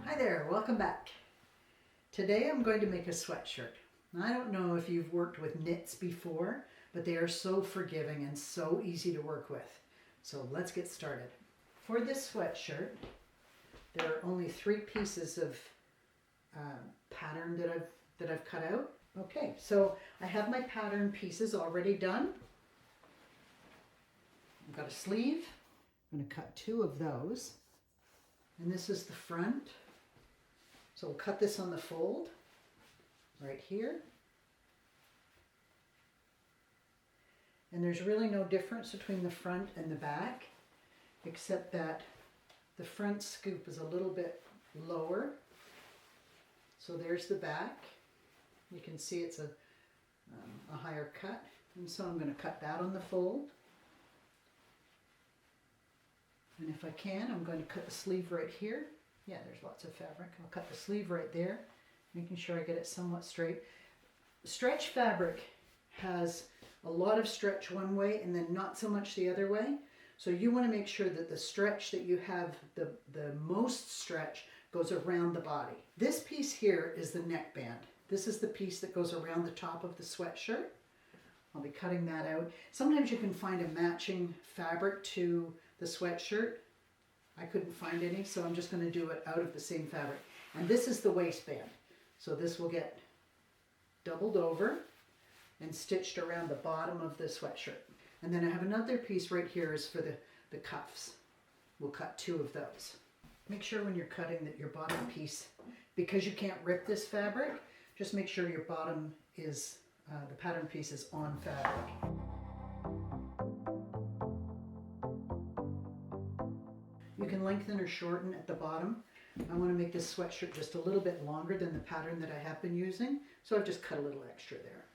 Hi there, welcome back. Today I'm going to make a sweatshirt. I don't know if you've worked with knits before, but they are so forgiving and so easy to work with. So let's get started. For this sweatshirt, there are only 3 pieces of pattern that I've cut out. Okay, so I have my pattern pieces already done. I've got a sleeve. I'm going to cut 2 of those. And this is the front. So we'll cut this on the fold right here. And there's really no difference between the front and the back, except that the front scoop is a little bit lower. So there's the back. You can see it's a higher cut. And so I'm going to cut that on the fold. And if I can, I'm going to cut the sleeve right here. Yeah, there's lots of fabric. I'll cut the sleeve right there, making sure I get it somewhat straight. Stretch fabric has a lot of stretch one way and then not so much the other way. So you want to make sure that the stretch that you have, the most stretch, goes around the body. This piece here is the neckband. This is the piece that goes around the top of the sweatshirt. I'll be cutting that out. Sometimes you can find a matching fabric to the sweatshirt. I couldn't find any, so I'm just going to do it out of the same fabric. And this is the waistband. So this will get doubled over and stitched around the bottom of the sweatshirt. And then I have another piece right here is for the cuffs. We'll cut 2 of those. Make sure when you're cutting that your bottom piece, because you can't rip this fabric, just make sure your bottom is, the pattern piece is on fabric. You can lengthen or shorten at the bottom. I want to make this sweatshirt just a little bit longer than the pattern that I have been using, so I've just cut a little extra there.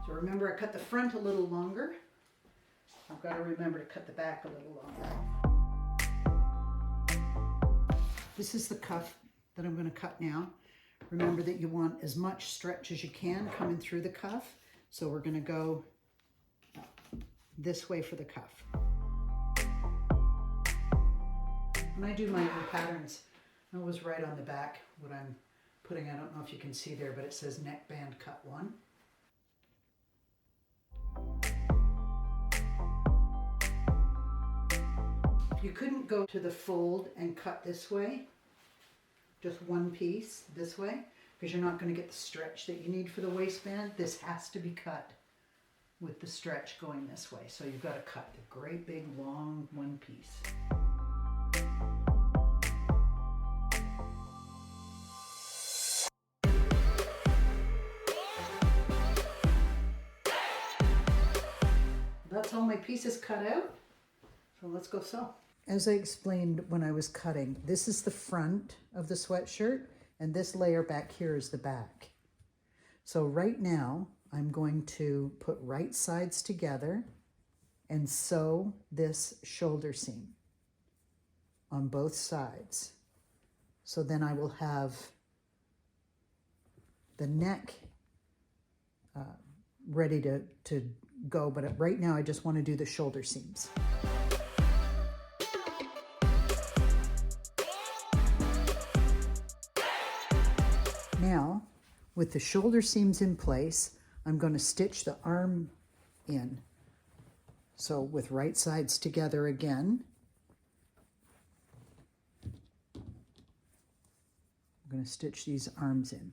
So remember, I cut the front a little longer. I've got to remember to cut the back a little longer. This is the cuff that I'm going to cut now. Remember that you want as much stretch as you can coming through the cuff. So we're going to go this way for the cuff. When I do my own patterns, I always write on the back what I'm putting. I don't know if you can see there, but it says neckband cut 1. You couldn't go to the fold and cut this way, just one piece this way, because you're not going to get the stretch that you need for the waistband. This has to be cut with the stretch going this way. So you've got to cut the great big long one piece. That's all my pieces cut out. So let's go sew. As I explained when I was cutting, this is the front of the sweatshirt, and this layer back here is the back. So right now, I'm going to put right sides together and sew this shoulder seam on both sides. So then I will have the neck ready to go, but right now I just want to do the shoulder seams. Now, with the shoulder seams in place, I'm going to stitch the arm in. So with right sides together again, I'm going to stitch these arms in.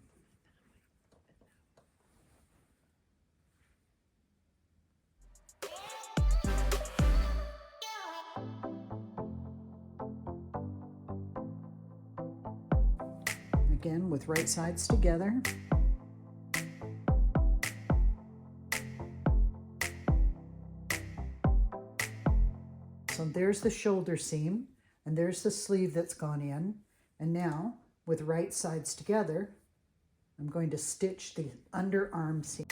Again, with right sides together. So there's the shoulder seam, and there's the sleeve that's gone in. And now, with right sides together, I'm going to stitch the underarm seam.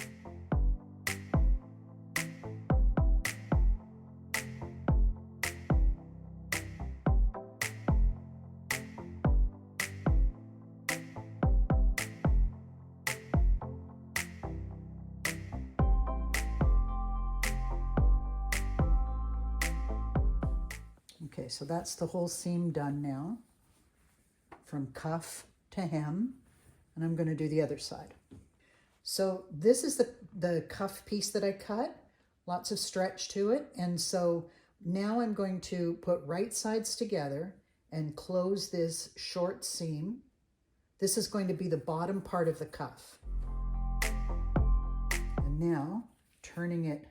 Okay, so that's the whole seam done now, from cuff to hem, and I'm going to do the other side. So this is the cuff piece that I cut, lots of stretch to it, and so now I'm going to put right sides together and close this short seam. This is going to be the bottom part of the cuff. And now, turning it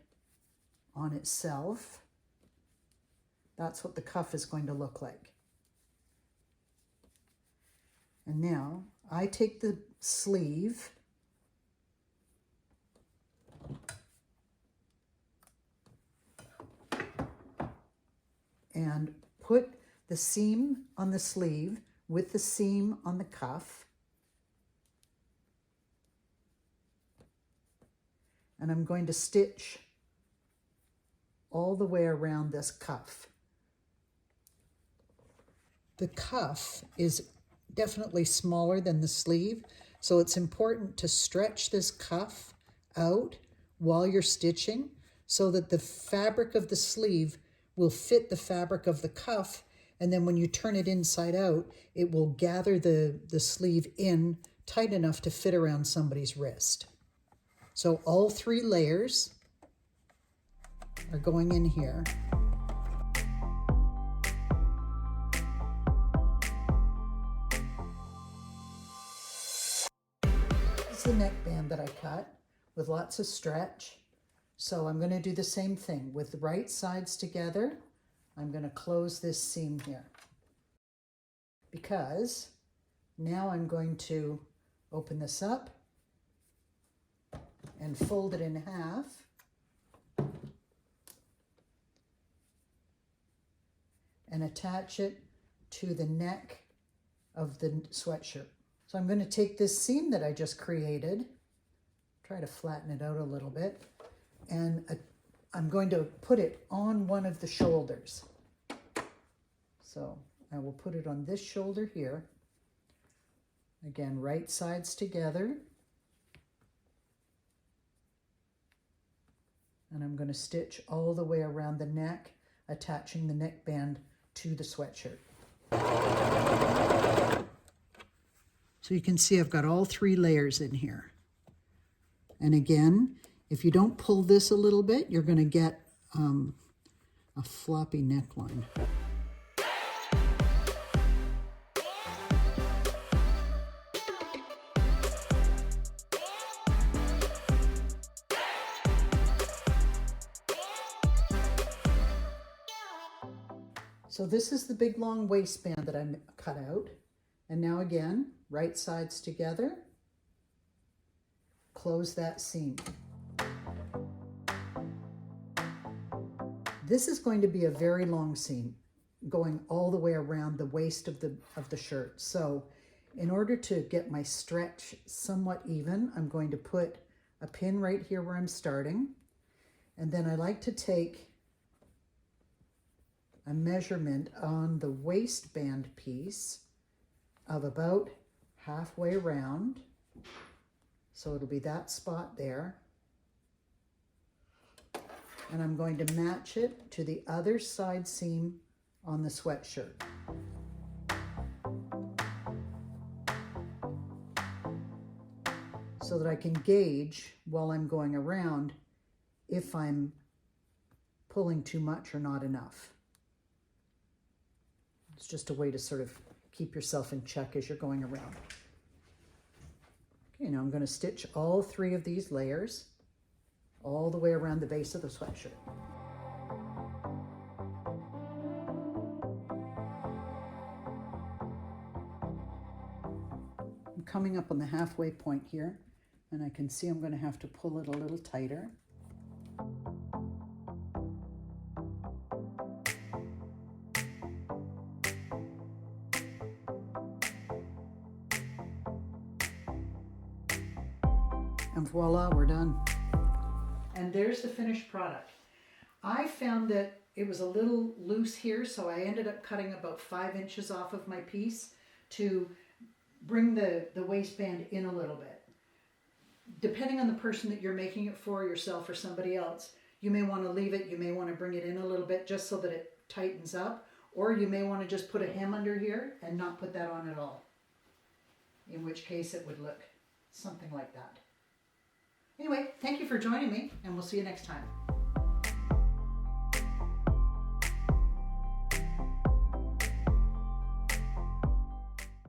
on itself, that's what the cuff is going to look like. And now, I take the sleeve and put the seam on the sleeve with the seam on the cuff. And I'm going to stitch all the way around this cuff. The cuff is definitely smaller than the sleeve, so it's important to stretch this cuff out while you're stitching so that the fabric of the sleeve will fit the fabric of the cuff, and then when you turn it inside out, it will gather the sleeve in tight enough to fit around somebody's wrist. So all 3 layers are going in here. This is the neckband that I cut with lots of stretch. So I'm going to do the same thing with the right sides together. I'm going to close this seam here because now I'm going to open this up and fold it in half. And attach it to the neck of the sweatshirt. So I'm going to take this seam that I just created, try to flatten it out a little bit, and I'm going to put it on one of the shoulders. So I will put it on this shoulder here. Again, right sides together. And I'm going to stitch all the way around the neck, attaching the neckband to the sweatshirt. So you can see I've got all 3 layers in here. And again, if you don't pull this a little bit, you're going to get a floppy neckline. So this is the big long waistband that I cut out. And now again, right sides together, close that seam. This is going to be a very long seam going all the way around the waist of the shirt. So in order to get my stretch somewhat even, I'm going to put a pin right here where I'm starting. And then I like to take a measurement on the waistband piece of about halfway around. So it'll be that spot there. And I'm going to match it to the other side seam on the sweatshirt. So that I can gauge while I'm going around if I'm pulling too much or not enough. It's just a way to sort of keep yourself in check as you're going around. Okay, now I'm going to stitch all 3 of these layers all the way around the base of the sweatshirt. I'm coming up on the halfway point here, and I can see I'm going to have to pull it a little tighter. And voila, we're done. And there's the finished product. I found that it was a little loose here, so I ended up cutting about 5 inches off of my piece to bring the waistband in a little bit. Depending on the person that you're making it for, yourself or somebody else, you may want to leave it, you may want to bring it in a little bit just so that it tightens up, Or you may want to just put a hem under here and not put that on at all. In which case it would look something like that. Anyway, thank you for joining me, and we'll see you next time.